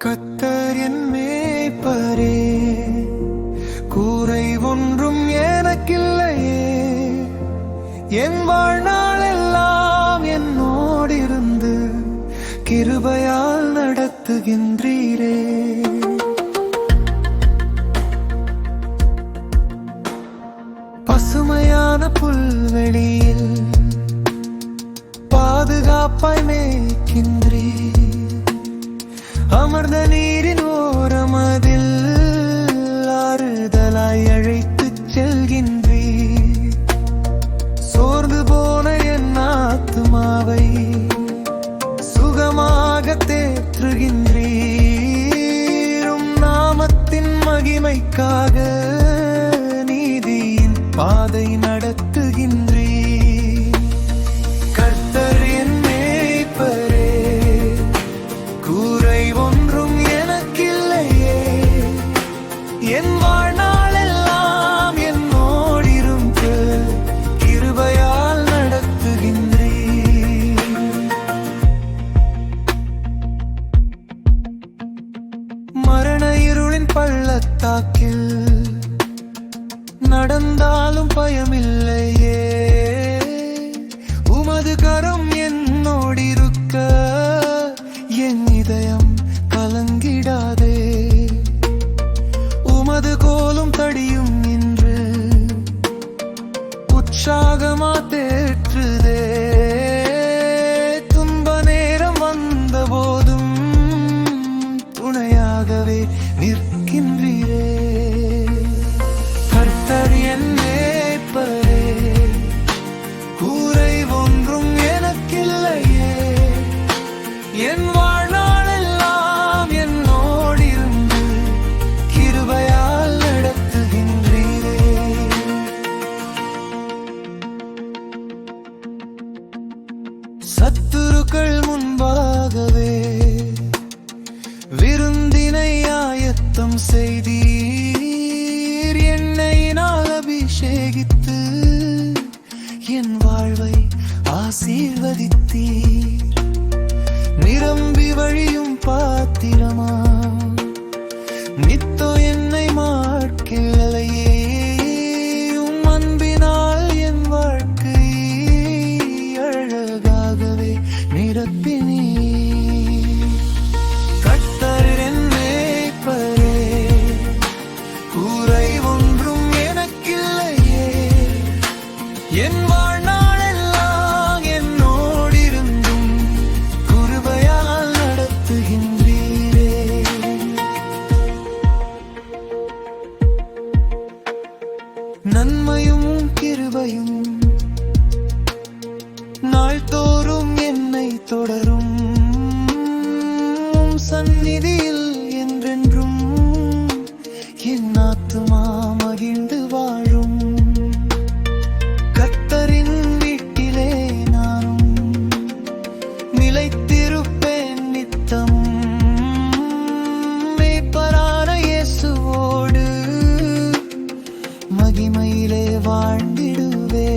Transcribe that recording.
கர்த்தர் என் மேய்ப்பரே, குறை ஒன்றும் எனக்கில்லையே. என் வாழ்நாளெல்லாம் என்னோடிருந்து கிருபையால் நடத்துகின்றீரே. பசுமையான புல்வெளியில் பாதுகாப்பாய் மேய்க்கின்றீர். அமர்ந்த நீரின் ஓரமதில் ஆறுதலாய் அழைத்துச் செல்கின்றீர். சோர்ந்து போன என் ஆத்துமாவை சுகமாக தேற்றுகின்றீர். நாமத்தின் மகிமைக்காக நீதியின் பாதை நடத்துகின்றீர். கர்த்தர் என் மேய்ப்பரே, குறை ஒன்றும் எனக்கில்லையே. என் வாழ்நாளெல்லாம் என்னோடிருந்து கிருபையால் நடத்துகின்றீர். மரண இருளின் பள்ளத்தாக்கில் நடந்தாலும் பயமில்லையே. உமது கரம் என்னோடிருக்க என் இதயம் கலங்கிடாதே. உமது கோலும் தடியும் நின்று உற்சாகமா தேற்றுதே. துன்ப நேரம் வந்த போதும் துணையாகவே நிற்கின்றீரே. கர்த்தர் என் மேய்ப்பரே, குறை ஒன்றும் எனக்கில்லையே. என் வாழ்நாளெல்லாம் என்னோடிருந்து கிருபையால் நடத்துகின்றீரே. சத்துருக்கள் முன்பாகவே விருந்தினை ஆயத்தம் செய்தீர். எண்ணெயினால் அபிஷேகித்து என் வாழ்வை ஆசீர்வதித்தீர். நிரம்பி வழியும் பாத்திரமா நித்தோ என்னை மாட்கில்லையே. உம் அன்பினால் என் வாழ்க்கை அழகாகவே நிரப்பினீர். கர்த்தர் என் மேய்ப்பரே, குறை ஒன்றும் எனக்கில்லையே. என் வாழ்நாளெல்லாம் என்னோடிருந்தும் கிருபையால் நடத்துகின்றீரே. நன்மையும் கிருபையும் நாள்தோறும் என்னை தொடரும். சந்நிதியில் என்றென்றும் என் ஆத்துமா மகிழ்ந்து வாழும். கர்த்தரின் வீட்டிலே நானும் நிலைத்திருப்பேன் நித்தம். மேய்ப்பரான இயேசுவோடு மகிமையிலே வாழ்ந்திடுவே.